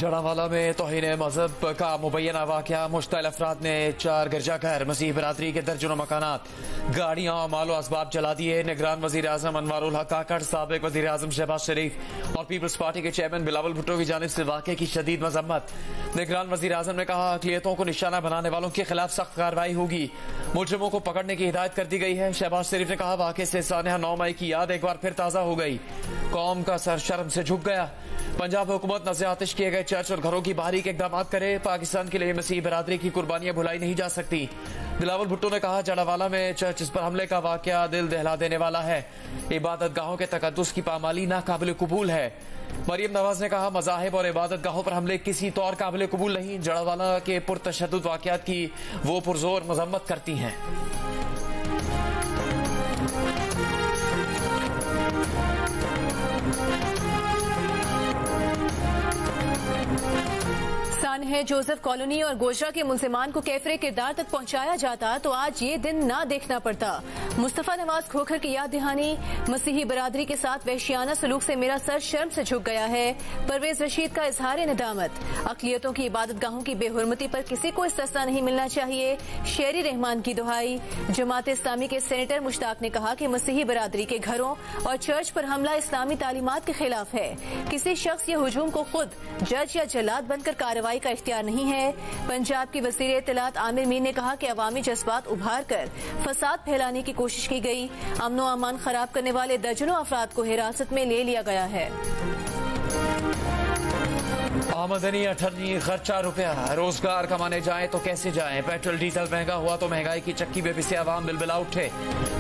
जड़ावाला में तौहीन मजहब का मुबैना वाक़या। मुश्तइल अफराद ने 4 गिरजाघर, मसीह बरादरी के दर्जनों मकानात, गाड़ियां और मालो असबाब जला दिए। निगरान वज़ीर आज़म अनवारुल हक काकड़, साबिक वज़ीर आज़म शहबाज शरीफ और पीपल्स पार्टी के चेयरमैन बिलावल भुट्टो की जानिब से वाक़े की शदीद मजम्मत। निगरान वज़ीर आज़म ने कहा, अक़लियतों को निशाना बनाने वालों के खिलाफ सख्त कार्रवाई होगी। मुजरिमों को पकड़ने की हिदायत कर दी गई है। शहबाज शरीफ ने कहा, वाक़े से सानहा 9 मई की याद एक बार फिर ताज़ा हो गई। कौम का सर शर्म से झुक गया। पंजाब हुकूमत नज़र आतिश किए गए चर्च और घरों की बाहरी के इक़दाम करे। पाकिस्तान के लिए मसीह बरादरी की कुर्बानियां भुलाई नहीं जा सकती। बिलावल भुट्टो ने कहा, जड़ावाला में चर्च पर हमले का वाक़या दिल दहला देने वाला है। इबादत गाहों के तकद्दुस की पामाली नाकाबिल कबूल है। मरियम नवाज ने कहा, मज़ाहिब और इबादत गाहों पर हमले किसी तौर काबिल कबूल नहीं। जड़ावाला के पुरतशद्दुद वाक़यात की वो पुरजोर मजम्मत करती हैं। है जोसेफ कॉलोनी और गोशरा के मुल्जिमान को कैफरे किरदार तक पहुंचाया जाता तो आज ये दिन ना देखना पड़ता। मुस्तफा नवाज खोखर की याद दहानी। मसीही बरादरी के साथ वहशियाना सलूक से मेरा सर शर्म से झुक गया है। परवेज रशीद का इजहार निदामत। अक़लियतों की इबादत गाहों की बेहुरमती पर किसी को इस्तिस्ना नहीं मिलना चाहिए। शेरी रहमान की दुहाई। जमात इस्लामी के सेनेटर मुश्ताक ने कहा कि मसीही बरादरी के घरों और चर्च पर हमला इस्लामी तालीमात के खिलाफ है। किसी शख्स या हुजूम को खुद जज या जल्लाद बनकर कार्रवाई का इख्तियार नहीं है। पंजाब की वज़ीर इत्तलात आमिर मीर ने कहा कि अवामी जज्बात उभार कर फसाद फैलाने की कोशिश की गई। अमनो अमान खराब करने वाले दर्जनों अफराद को हिरासत में ले लिया गया है। आमदनी 18 खर्चा रुपया। रोजगार कमाने जाए तो कैसे जाएं? पेट्रोल डीजल महंगा हुआ तो महंगाई की चक्की में पिसे आवाम बिलबिला उठे।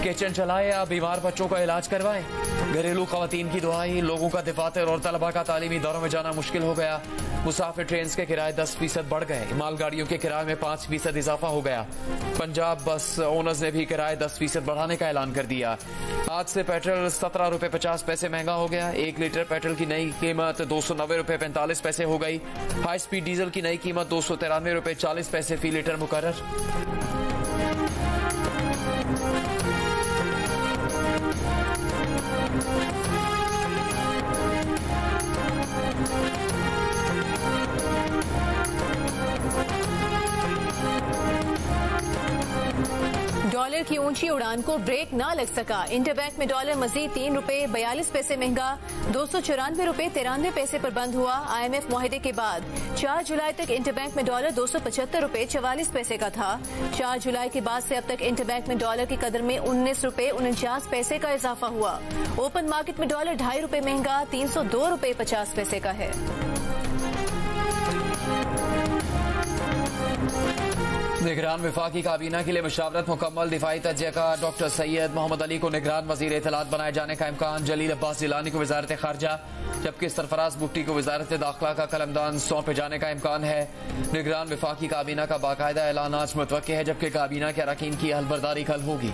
किचन चलाए या बीमार बच्चों का इलाज करवाएं। घरेलू खवातीन की दुआई। लोगों का दफातर और तलबा का तालीमी दौरों में जाना मुश्किल हो गया। मुसाफिर ट्रेन के किराए 10% बढ़ गए। मालगाड़ियों के किराए में 5% इजाफा हो गया। पंजाब बस ओनर्स ने भी किराए 10% बढ़ाने का ऐलान कर दिया। आज से पेट्रोल 17 रुपए 50 पैसे महंगा हो गया। 1 लीटर पेट्रोल की नई कीमत 290 रुपए 45 पैसे हो गई। हाई स्पीड डीजल की नई कीमत 293 रुपए 40 पैसे फी लीटर मुकर्रर। डॉलर की ऊंची उड़ान को ब्रेक ना लग सका। इंटरबैंक में डॉलर मजीद 3 रुपए 42 पैसे महंगा 294 रुपए 93 पैसे पर बंद हुआ। IMF मुआहदे के बाद 4 जुलाई तक इंटरबैंक में डॉलर 275 रुपए 44 पैसे का था। 4 जुलाई के बाद से अब तक इंटरबैंक में डॉलर की कदर में 19 रुपए 49 पैसे का इजाफा हुआ। ओपन मार्केट में डॉलर 2.5 रुपए महंगा 302 रुपए 50 पैसे का है। निगरान वफाकी काबीना के लिए मशावरत मुकम्मल। दिफाई तजिया का डॉक्टर सैयद मोहम्मद अली को निगरान वजीर इत्तलात बनाए जाने का इम्कान। जलील अब्बास जिलानी को वजारत खारजा जबकि सरफराज भुट्टी को वजारत दाखिला का कलमदान सौंपे जाने का इम्कान है। निगरान वफाकी काबीना का बाकायदा ऐलान आज मुतवक्के है जबकि काबीना के अरकान की हलबरदारी कल होगी।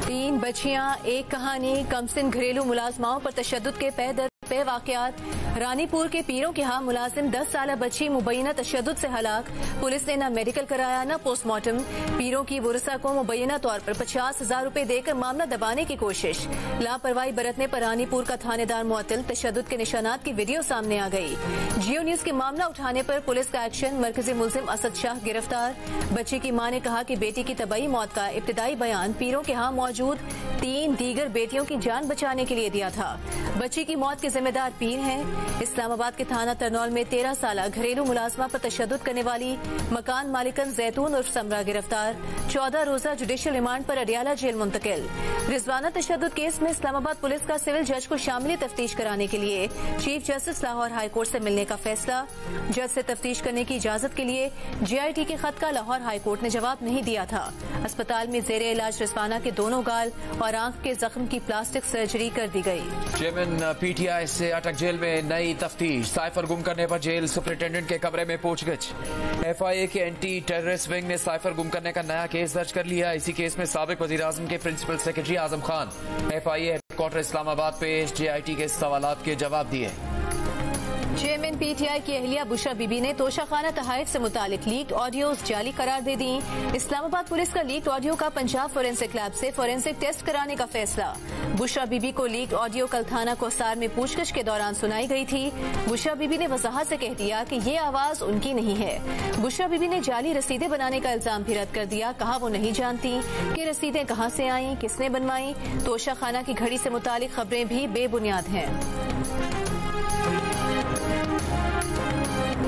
3 बच्चियां एक कहानी। कमसिन घरेलू मुलाजमाओं पर तशद्दुद के पे दर पे वाकयात। रानीपुर के पीरों के यहाँ मुलाजिम 10 साल बच्ची मुबैना तशद्दुद से हलाक। पुलिस ने न मेडिकल कराया न पोस्टमार्टम। पीरों की वुरसा को मुबैना तौर पर 50,000 रुपए देकर मामला दबाने की कोशिश। लापरवाही बरतने पर रानीपुर का थानेदार मुअत्तल। तशद्दुद के निशानात की वीडियो सामने आ गई। जियो न्यूज की मामला उठाने पर पुलिस का एक्शन। मरकजी मुलजिम असद शाह गिरफ्तार। बच्ची की मां ने कहा कि बेटी की तबाही मौत का इब्तिदाई बयान पीरों के यहाँ मौजूद 3 दीगर बेटियों की जान बचाने के लिए दिया था। बच्ची की मौत के जिम्मेदार पीर हैं। इस्लामाबाद के थाना तरनौल में 13 साल घरेलू मुलाजमा पर तशद्दुद करने वाली मकान मालिकन जैतून उर्फ समरा गिरफ्तार। 14 रोजा जुडिशल रिमांड पर अडियाला जेल मुंतकिल। रिजवाना तशद्दुद केस में इस्लामाबाद पुलिस का सिविल जज को शामिल तफ्तीश कराने के लिए chief justice Lahore high court से मिलने का फैसला। जज से तफ्तीश करने की इजाजत के लिए JIT के खत का लाहौर हाई कोर्ट ने जवाब नहीं दिया था। अस्पताल में जेरे इलाज रिजवाना के दोनों गाल और आंख के जख्म की प्लास्टिक सर्जरी कर दी गई। चेयरमैन PTI से अटक जेल में नई तफ्तीश। साइफर गुम करने पर जेल सुपरिटेंडेंट के कमरे में पूछगिछ। FIA के एंटी टेररिस्ट विंग ने साइफर गुम करने का नया केस दर्ज कर लिया। इसी केस में साबिक वजीर आजम के principal secretary Azam Khan FIA headquarter Islamabad पेश। JIT के सवालात के जवाब दिए। चेयरमैन पीटीआई की अहलिया बुशरा बीबी ने तोशाखाना तहाइफ से मुतालिक लीक्ड ऑडियोज जाली करार दे दी। इस्लामाबाद पुलिस का लीक्ड ऑडियो का पंजाब फोरेंसिक लैब से फोरेंसिक टेस्ट कराने का फैसला। बुशरा बीबी को लीक्ड ऑडियो कल थाना कोसार में पूछताछ के दौरान सुनाई गई थी। बुशरा बीबी ने वजाहत से कह दिया कि ये आवाज उनकी नहीं है। बुशरा बीबी ने जाली रसीदें बनाने का इल्जाम भी रद्द कर दिया। कहा वो नहीं जानती कि रसीदें कहां से आईं, किसने बनवाई। तोशाखाना की घड़ी से मुतालिक खबरें भी बेबुनियाद हैं।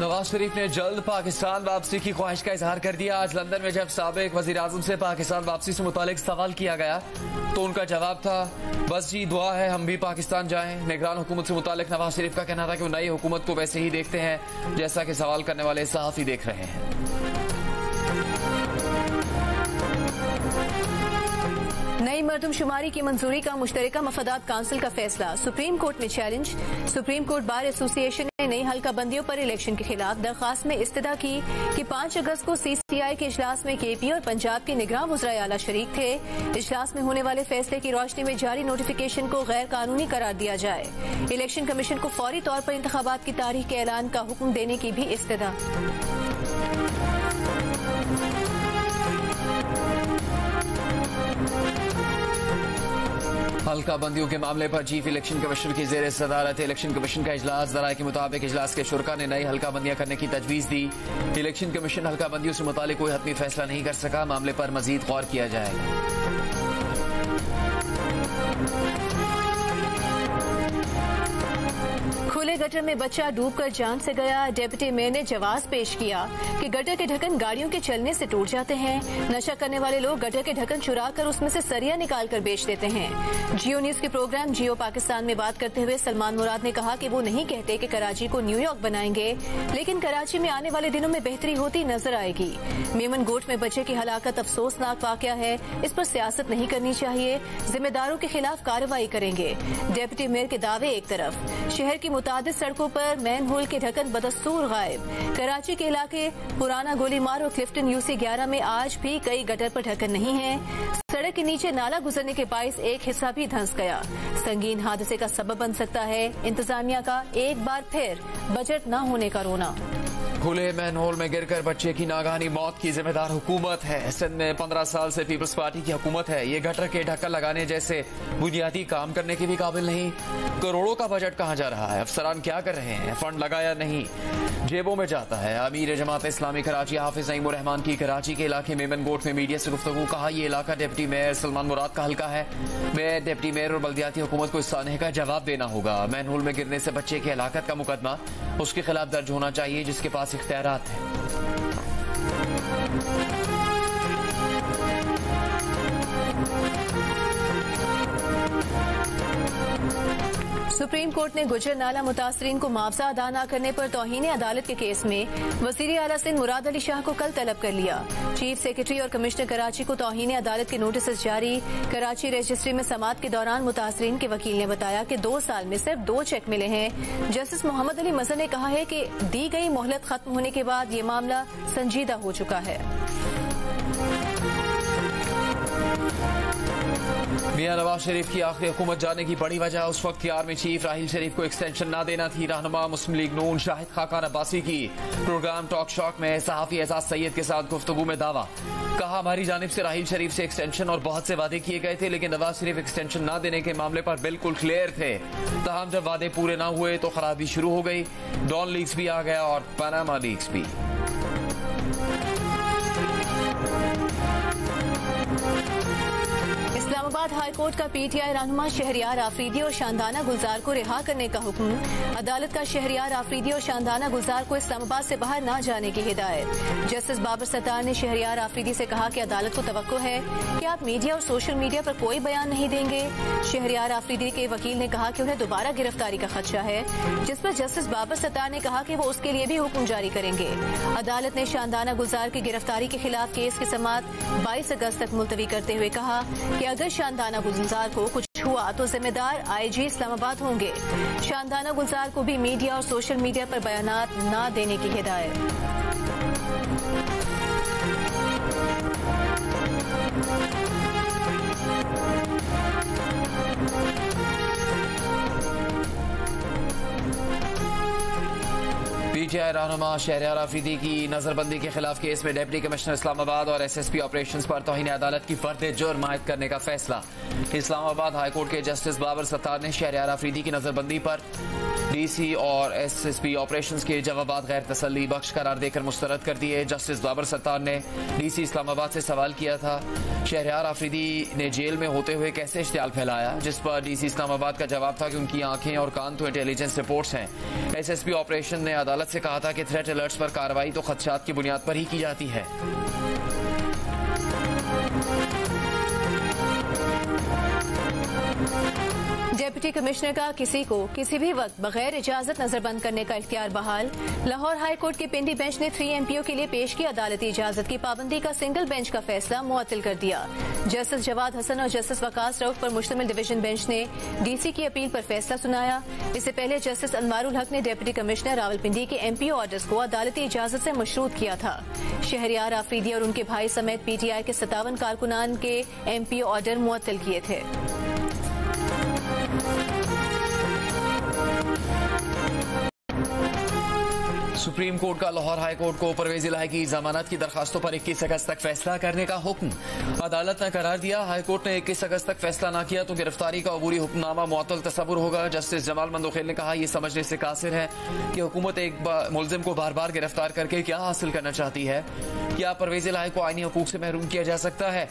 नवाज शरीफ ने जल्द पाकिस्तान वापसी की ख्वाहिश का इजहार कर दिया। आज लंदन में जब साबिक वजीर आजम से पाकिस्तान वापसी से मुतालिक सवाल किया गया तो उनका जवाब था, बस जी दुआ है हम भी पाकिस्तान जाएं। निगरान हुकूमत से मुतालिक नवाज शरीफ का कहना था कि वो नई हुकूमत को वैसे ही देखते हैं जैसा कि सवाल करने वाले सहाफी देख रहे हैं। नई मरदमशुमारी की मंजूरी का मुश्तरका मफादात काउंसिल का फैसला। सुप्रीम कोर्ट में challenge. Supreme court bar association ने नई हल्का बंदियों पर इलेक्शन के खिलाफ दरखास्त में इस्तदा की कि 5 अगस्त को CCI के इजलास में KP और पंजाब के निगरान वज़राए आला शरीक थे। इजलास में होने वाले फैसले की रोशनी में जारी नोटिफिकेशन को गैर कानूनी करार दिया जाए। इलेक्शन कमीशन को फौरी तौर पर इंतखाबात की तारीख के ऐलान का हुक्म देने की भी इस्तदा। हल्का बंदियों के मामले पर चीफ इलेक्शन कमिश्नर की जेर सदारत इलेक्शन कमीशन का इजलास। ज़राए के मुताबिक इजलास के शुरा ने नई हल्का बंदियां करने की तजवीज दी। इलेक्शन कमीशन हल्का बंदियों से मुतालिक कोई हतमी फैसला नहीं कर सका। मामले पर मजीद गौर किया जाएगा। खुले गटर में बच्चा डूबकर जान से गया। डेप्यूटी मेयर ने जवाब पेश किया कि गटर के ढक्कन गाड़ियों के चलने से टूट जाते हैं। नशा करने वाले लोग गटर के ढक्कन चुराकर उसमें से सरिया निकालकर बेच देते हैं। जियो न्यूज के प्रोग्राम जियो पाकिस्तान में बात करते हुए सलमान मुराद ने कहा कि वो नहीं कहते कि कराची को न्यूयॉर्क बनाएंगे, लेकिन कराची में आने वाले दिनों में बेहतरी होती नजर आएगी। मेमन गोट में बच्चे की हलाकत अफसोसनाक वाकया है, इस पर सियासत नहीं करनी चाहिए, जिम्मेदारों के खिलाफ कार्रवाई करेंगे। डेप्यूटी मेयर के दावे एक तरफ, शहर की मुतादिद सड़कों पर मैन होल के ढक्कन बदस्तूर गायब। कराची के इलाके पुराना गोलीमार और क्लिफ्टन UC 11 में आज भी कई गटर पर ढक्कन नहीं है। सड़क के नीचे नाला गुजरने के बाइस एक हिस्सा भी धंस गया। संगीन हादसे का सबब बन सकता है इंतजामिया का एक बार फिर बजट न होने का रोना। खुले मैनहोल में गिरकर बच्चे की नागहानी मौत की जिम्मेदार हुकूमत है। सिंध में 15 साल से पीपल्स पार्टी की हुकूमत है। ये गटर के ढक्कन लगाने जैसे बुनियादी काम करने के भी काबिल नहीं। करोड़ों का बजट कहाँ जा रहा है? अफसरान क्या कर रहे हैं? फंड लगाया नहीं, जेबों में जाता है। अमीर जमात इस्लामी कराची हाफिज नईमुर रहमान की कराची के इलाके मेमन गोट में मीडिया से गुफ्तगू। कहा ये इलाका डिप्टी मेयर सलमान मुराद का हल्का है। मैं डिप्टी मेयर और बल्दियाती हुकूमत को इस सानहे का जवाब देना होगा। मैनहोल में गिरने से बच्चे की हलाकत का मुकदमा उसके खिलाफ दर्ज होना चाहिए जिसके पास इख्तियारात है। सुप्रीम कोर्ट ने गुजर नाला मुतासरीन को मुआवजा अदा न करने पर तौहीन अदालत के केस में वजीर आला सिंध मुराद अली शाह को कल तलब कर लिया। चीफ सेक्रेटरी और कमिश्नर कराची को तौहीन अदालत के नोटिस जारी। कराची रजिस्ट्री में समाअत के दौरान मुतासरीन के वकील ने बताया कि 2 साल में सिर्फ 2 चेक मिले हैं। जस्टिस मोहम्मद अली मजहर ने कहा है कि दी गई मोहलत खत्म होने के बाद ये मामला संजीदा हो चुका है। मियां नवाज शरीफ की आखिरी हुकूमत जाने की बड़ी वजह उस वक्त आर्मी चीफ राहील शरीफ को एक्सटेंशन न देना थी। रहनुमा मुस्लिम लीग नून शाहिद खाकान अब्बासी की प्रोग्राम टॉक शॉक में सहाफी एजाज सैयद के साथ गुफ्तगू में दावा। कहा हमारी जानिब से राहील शरीफ से एक्सटेंशन और बहुत से वादे किए गए थे, लेकिन नवाज शरीफ एक्सटेंशन न देने के मामले पर बिल्कुल क्लियर थे। तहम जब वादे पूरे न हुए तो खराबी शुरू हो गई। डॉन लीक्स भी आ गया और पनामा लीक्स भी। इस्लामाबाद हाई कोर्ट का PTI रहनुमा शहरियार आफरीदी और शानदाना गुलजार को रिहा करने का हुक्म। अदालत का शहरियार आफरीदी और शानदाना गुलजार को इस्लामाबाद से बाहर न जाने की हिदायत। जस्टिस बाबर सत्तार ने शहरियार आफरीदी से कहा कि अदालत को तवक्को है कि आप मीडिया और सोशल मीडिया पर कोई बयान नहीं देंगे। शहरियार आफरीदी के वकील ने कहा कि उन्हें दोबारा गिरफ्तारी का खदशा है, जिस पर जस्टिस बाबर सत्तार ने कहा कि वो उसके लिए भी हुक्म जारी करेंगे। अदालत ने शानदाना गुलजार की गिरफ्तारी के खिलाफ केस की समाअत 22 अगस्त तक मुलतवी करते हुए कहा कि अगर शानदाना गुलजार को कुछ हुआ तो जिम्मेदार IG इस्लामाबाद होंगे। शानदाना गुलजार को भी मीडिया और सोशल मीडिया पर बयानात न देने की हिदायत। PTI रहनुमा शहरयार आफरीदी की नजरबंदी के खिलाफ केस में डिप्टी कमिश्नर इस्लामाबाद और SSP ऑपरेशंस पर तौहीन अदालत की फर्द जुर्म आयद करने का फैसला। इस्लामाबाद हाईकोर्ट के जस्टिस बाबर सत्तार ने शहरयार आफरीदी की नजरबंदी पर DC और SSP ऑपरेशंस के जवाबात गैर तसल्ली बख्श करार देकर मुस्तरद कर दिए। जस्टिस बाबर सत्तार ने DC इस्लामाबाद से सवाल किया था शहरयार आफरीदी ने जेल में होते हुए कैसे इश्तियाल फैलाया, जिस पर DC इस्लामाबाद का जवाब था कि उनकी आंखें और कान तो इंटेलिजेंस रिपोर्ट्स हैं। SSP ऑपरेशन ने अदालत से कहा था कि थ्रेट अलर्ट्स पर कार्रवाई तो खदशात की बुनियाद पर ही की जाती है। डिप्टी कमिश्नर का किसी को किसी भी वक्त बगैर इजाजत नजरबंद करने का इख्तियार बहाल। लाहौर हाई कोर्ट के पिंडी बेंच ने 3 MPO के लिए पेश की अदालती इजाजत की पाबंदी का सिंगल बेंच का फैसला मुअत्तल कर दिया। जस्टिस जवाद हसन और जस्टिस वकास रऊफ पर मुश्तमिल डिवीजन बेंच ने DC की अपील पर फैसला सुनाया। इससे पहले जस्टिस अनवारुल हक ने डिप्टी कमिश्नर रावलपिंडी के MPO ऑर्डर्स को अदालती इजाजत से मशरूत किया था। शहरयार आफरीदी और उनके भाई समेत PTI के 57 कारकुनान के MPO ऑर्डर मुअत्तल किए थे। सुप्रीम कोर्ट का लाहौर हाई कोर्ट को परवेज इलाही की जमानत की दरखास्तों पर 21 अगस्त तक फैसला करने का हुक्म। अदालत ने करार दिया हाई कोर्ट ने 21 अगस्त तक फैसला न किया तो गिरफ्तारी का अबूरी हुक्मनामा मुअत्तल तस्वुर होगा। जस्टिस जमाल मंदोखेल ने कहा यह समझने से कासिर है कि हुकूमत एक मुलजिम को बार बार गिरफ्तार करके क्या हासिल करना चाहती है। क्या परवेज इलाही को आईनी हकूक से महरूम किया जा सकता है।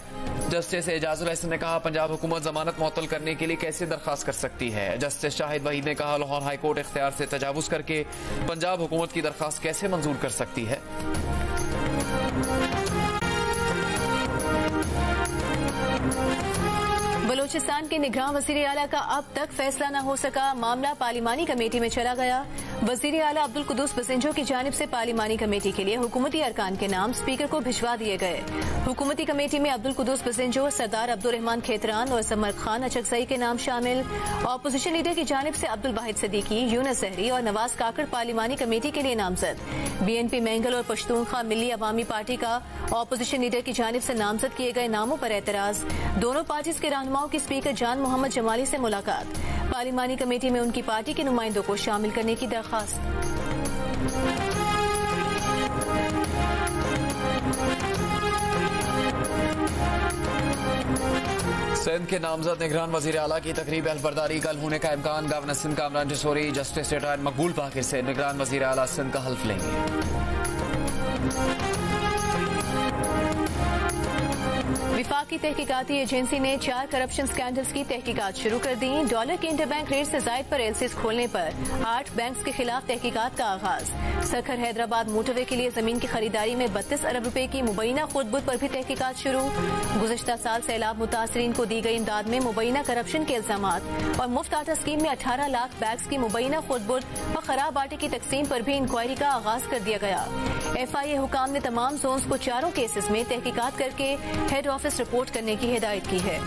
जस्टिस एजाजुल हसन ने कहा पंजाब हुकूमत जमानत मुअत्तल करने के लिए कैसे दरखास्त कर सकती है। जस्टिस शाहिद वहीद ने कहा लाहौर हाई कोर्ट इख्तियार से तजावुज करके पंजाब हुकूमत की दरखास्त कैसे मंजूर कर सकती है। बलूचिस्तान के निगरान वजीर आला का अब तक फैसला न हो सका। मामला पार्लिमानी कमेटी में चला गया। वजीर आला अब्दुल कुद्दूस बसिंजो की जानिब से पार्लिमानी कमेटी के लिए हुकूमती अरकान के नाम स्पीकर को भिजवा दिए गए। हुकूमती कमेटी में अब्दुल कुद्दूस बसिंजो, सरदार अब्दुल रहमान खेतरान और समर खान अचकजई के नाम शामिल। ऑपोजिशन लीडर की जानिब से अब्दुल वाहिद सिद्दीकी, यूनुस जहरी और नवाज काकड़ पार्लिमानी कमेटी के लिए नामजद। BNP मैंगल और पश्तूनख्वा मिल्ली अवामी पार्टी का ऑपोजिशन लीडर की जानिब से नामजद किए गए नामों पर एतराज। दोनों पार्टीज के रहनुमाओं की स्पीकर जान मोहम्मद जमाली से मुलाकात। पार्लिमानी कमेटी में उनकी पार्टी के नुमाइंदों को शामिल करने की दरखास्त। सिंध के नामजद निगरान वजीर आला की तकरीब अहलबरदारी कल होने का इम्कान। गवर्नर सिंध कामरान जसोरी जस्टिस रिटायर्ड मकबूल बाकिर से निगरान वजीर आला सिंध का हल्फ लेंगे। विफाकी तहकीकाती एजेंसी ने 4 करप्शन स्कैंडल्स की तहकीकात शुरू कर दी। डॉलर के इंटरबैंक रेट से जायद पर LCs खोलने पर 8 बैंक्स के खिलाफ तहकीकात का आगाज। सखर हैदराबाद मोटरवे के लिए जमीन की खरीदारी में 32 अरब रुपए की मुबैना खुदबुद पर भी तहकीकात शुरू। गुज़िश्ता साल सैलाब मुतासरीन को दी गई इमदाद में मुबैना करप्शन के इल्जामात और मुफ्त आटा स्कीम में 18 लाख बैग्स की मुबैना खुदबुद और खराब आटे की तकसीम पर भी इंक्वायरी का आगाज कर दिया गया। FIA हुकाम ने तमाम जोन्स को चारों केसेस में तहकीकात करके हेड ऑफिस रिपोर्ट करने की हिदायत की है।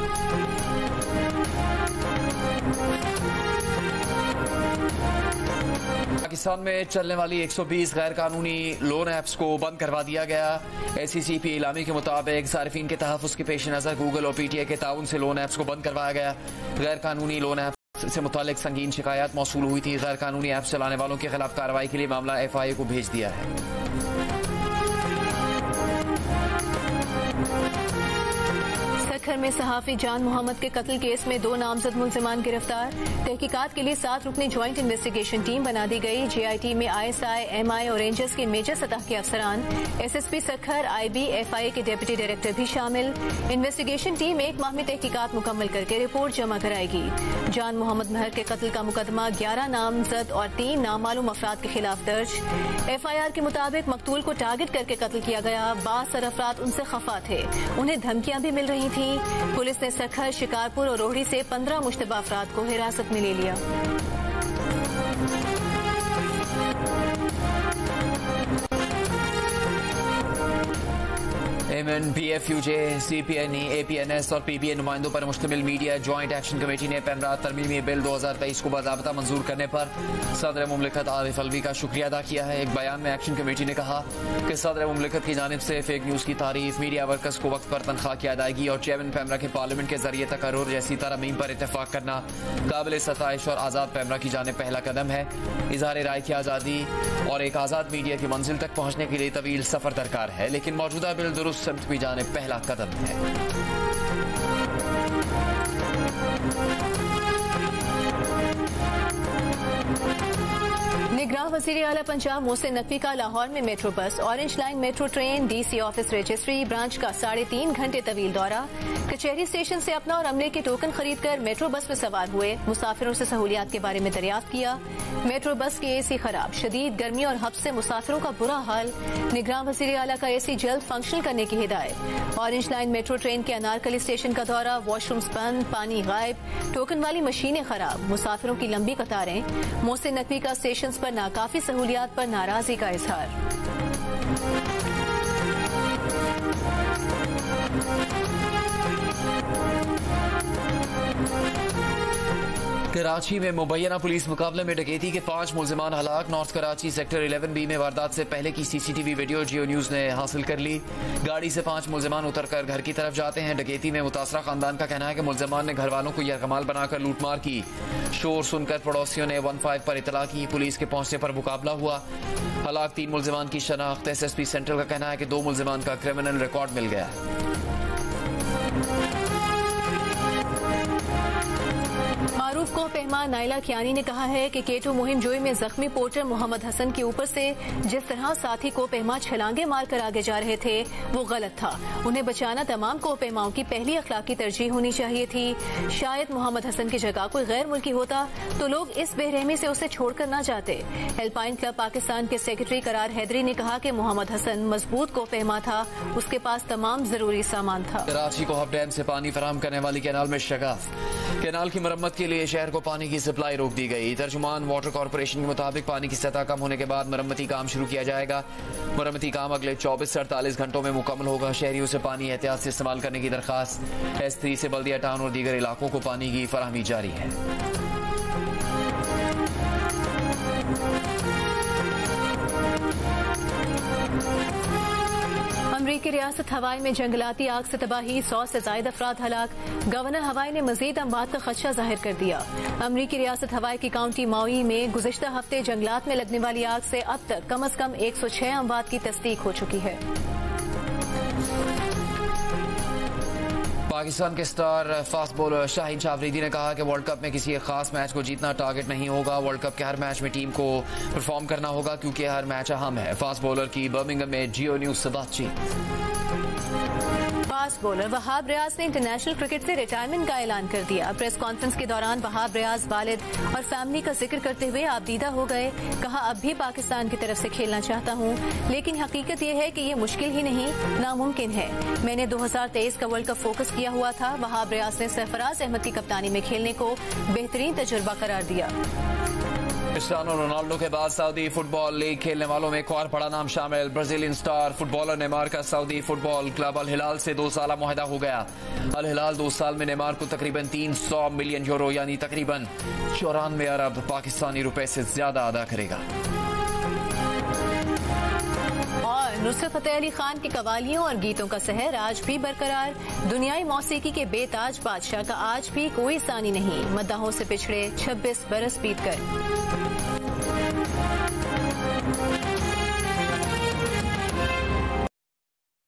पाकिस्तान में चलने वाली 120 गैर कानूनी लोन ऐप्स को बंद करवा दिया गया। SECP इलामी के मुताबिक सार्फिन के तहफ़्फ़ुज़ के पेश नज़र गूगल और PTI के ताउन से लोन ऐप्स को बंद करवाया गया। गैर कानूनी लोन ऐप्स से मुतालिक संगीन शिकायत मौसूल हुई थी। गैर कानूनी ऐप्स चलाने वालों के खिलाफ कार्रवाई के लिए मामला FIA को भेज दिया है। सखर में सहाफी जान मोहम्मद के कत्ल केस में 2 नामजद मुलजिमान गिरफ्तार। तहकीकात के लिए 7 रुकनी ज्वाइंट इन्वेस्टिगेशन टीम बना दी गई। JIT में ISI, MI और रेंजर्स के मेजर सतह के अफसरान, SSP सखर, IB, FIA के डिप्टी डायरेक्टर भी शामिल। इन्वेस्टिगेशन टीम 1 माह में तहकीकात मुकम्मल करके रिपोर्ट जमा कराएगी। जान मोहम्मद महर के कत्ल का मुकदमा 11 नामजद और 3 नामालूम अफराद के खिलाफ दर्ज। FIR के मुताबिक मकतूल को टारगेट करके कत्ल किया गया। 12 अफराद उनसे खफा थे, उन्हें धमकियां भी मिल रही थी। पुलिस ने सखर, शिकारपुर और रोहड़ी से 15 मुश्तबा अफराद को हिरासत में ले लिया। पार्लियामेंट, BFUJ, CPNE, APNS और PBA नुमाइंदों पर मुश्तमिल मीडिया ज्वाइंट एक्शन कमेटी ने पैमरा तरमीमी बिल 2023 को बाज़ाब्ता मंजूर करने पर सदर मुमलिकत आरिफ अलवी का शुक्रिया अदा किया है। एक बयान में एक्शन कमेटी ने कहा कि सदर मुमलिकत की जानिब से फेक न्यूज़ की तारीफ, मीडिया वर्कर्स को वक्त पर तनख्वाह की अदायगी और चेयरमैन पैमरा के पार्लियामेंट के जरिए तकर्रुर जैसी तरमीम पर इतफाक करना काबिल सताइश और आज़ाद पैमरा की जानिब पहला कदम है। इजहार राय की आज़ादी और एक आज़ाद मीडिया की मंजिल तक पहुंचने के लिए तवील सफर दरकार है, लेकिन मौजूदा बिल दुरुस्त समत की जानिब पहला कदम है। निगरान वज़ीर आला पंजाब मोहसिन नकवी का लाहौर में metro bus, orange line metro train, DC office registry branch का 3.5 घंटे तवील दौरा, कचहरी स्टेशन से अपना और अमले के टोकन खरीदकर मेट्रो बस में सवार हुए, मुसाफिरों से सहूलियात के बारे में दरियाफ्त किया। मेट्रो बस की AC खराब, शदीद गर्मी और हब्स से मुसाफिरों का बुरा हाल, निगरान वज़ीर आला का AC जल्द फंक्शनल करने की हिदायत। ऑरेंज लाइन मेट्रो ट्रेन के अनारकली स्टेशन का दौरा, वॉशरूम्स बंद, पानी गायब, टोकन वाली मशीनें खराब, मुसाफिरों की लंबी कतारें। मोहसिन नकवी का स्टेशन पर नाकाफी सहूलियात पर नाराजगी का इजहार। कराची में मुबैना पुलिस मुकाबले में डकैती के 5 मुलजिमान हलाक। नॉर्थ कराची सेक्टर 11B में वारदात से पहले की CCTV वीडियो जियो न्यूज ने हासिल कर ली। गाड़ी से 5 मुलजिमान उतरकर घर की तरफ जाते हैं। डकैती में मुतासरा खानदान का कहना है कि मुलजिमान ने घर वालों को यरगमाल बनाकर लूटमार की। शोर सुनकर पड़ोसियों ने 15 पर इतला की। पुलिस के पहुंचने पर मुकाबला हुआ। हलाक 3 मुलजिमान की शनाख्त। SSP सेंट्रल का कहना है कि 2 मुलजिमान का क्रिमिनल रिकॉर्ड मिल गया। मारूफ को पहमा नाइला कियानी ने कहा है कि केटो मुहिम जोई में जख्मी पोर्टर मोहम्मद हसन के ऊपर से जिस तरह साथी को पहमा छलांगे मारकर आगे जा रहे थे वो गलत था। उन्हें बचाना तमाम को पहमाओं की पहली अखलाकी तरजीह होनी चाहिए थी। शायद मोहम्मद हसन की जगह कोई गैर मुल्की होता तो लोग इस बेरहमी से उसे छोड़कर न जाते। हेल्पलाइन क्लब पाकिस्तान के सेक्रेटरी करार हैदरी ने कहा कि मोहम्मद हसन मजबूत को पहमा था, उसके पास तमाम जरूरी सामान था। कराची को हब डैम से पानी फराहम करने वाली कैनाल में शगाफ। कैनाल की मरम्मत के लिए शहर को पानी की सप्लाई रोक दी गई। तर्जुमान वाटर कॉर्पोरेशन के मुताबिक पानी की सतह कम होने के बाद मरम्मती काम शुरू किया जाएगा। मरम्मती काम अगले 24 से 48 घंटों में मुकम्मल होगा। शहरियों से पानी एहतियात से इस्तेमाल करने की दरखास्त। S3 से बल्दिया टाउन और दीगर इलाकों को पानी की फराहमी जारी है। अमरीकी रियासत हवाई में जंगलाती आग से तबाही, 100 से ज्यादा अफराद हलाक। गवर्नर हवाई ने मजीद अमवात का खदशा जाहिर कर दिया। अमरीकी रियासत हवाई की काउंटी माउई में गुज़िश्ता हफ्ते जंगलात में लगने वाली आग से अब तक कम अज कम 106 अमवात की तस्दीक हो चुकी है। पाकिस्तान के star fast bowler Shaheen Shah Afridi ने कहा कि वर्ल्ड कप में किसी एक खास मैच को जीतना टारगेट नहीं होगा। वर्ल्ड कप के हर मैच में टीम को परफॉर्म करना होगा क्योंकि हर मैच अहम है। फास्ट बॉलर की बर्मिंघम में जियो न्यूज से बातचीत। फास्ट बॉलर वहाब रियाज ने इंटरनेशनल क्रिकेट से रिटायरमेंट का ऐलान कर दिया। प्रेस कॉन्फ्रेंस के दौरान वहाब रियाज वालिद और फैमिली का जिक्र करते हुए आबदीदा हो गए। कहा, अब भी पाकिस्तान की तरफ से खेलना चाहता हूं, लेकिन हकीकत यह है कि ये मुश्किल ही नहीं नामुमकिन है। मैंने 2023 का वर्ल्ड कप फोकस किया हुआ था। वहाब रियाज ने सरफराज अहमद की कप्तानी में खेलने को बेहतरीन तजुर्बा करार दिया। क्रिस्टियानो रोनाल्डो के बाद सऊदी फुटबॉल लीग खेलने वालों में एक और बड़ा नाम शामिल। ब्राजीलियन स्टार फुटबॉलर नेमार का सऊदी फुटबॉल क्लब अल हिलाल से 2 साला मुआहदा हो गया। अल हिलाल 2 साल में नेमार को तकरीबन 300 मिलियन यूरो यानी तकरीबन 94 अरब पाकिस्तानी रुपए से ज्यादा अदा करेगा। और नुसरत फतेह अली खान की कवालियों और गीतों का सहर आज भी बरकरार। दुनियाई मौसीकी के बेताज बादशाह का आज भी कोई सानी नहीं। मद्दाहों से पिछड़े 26 बरस बीत कर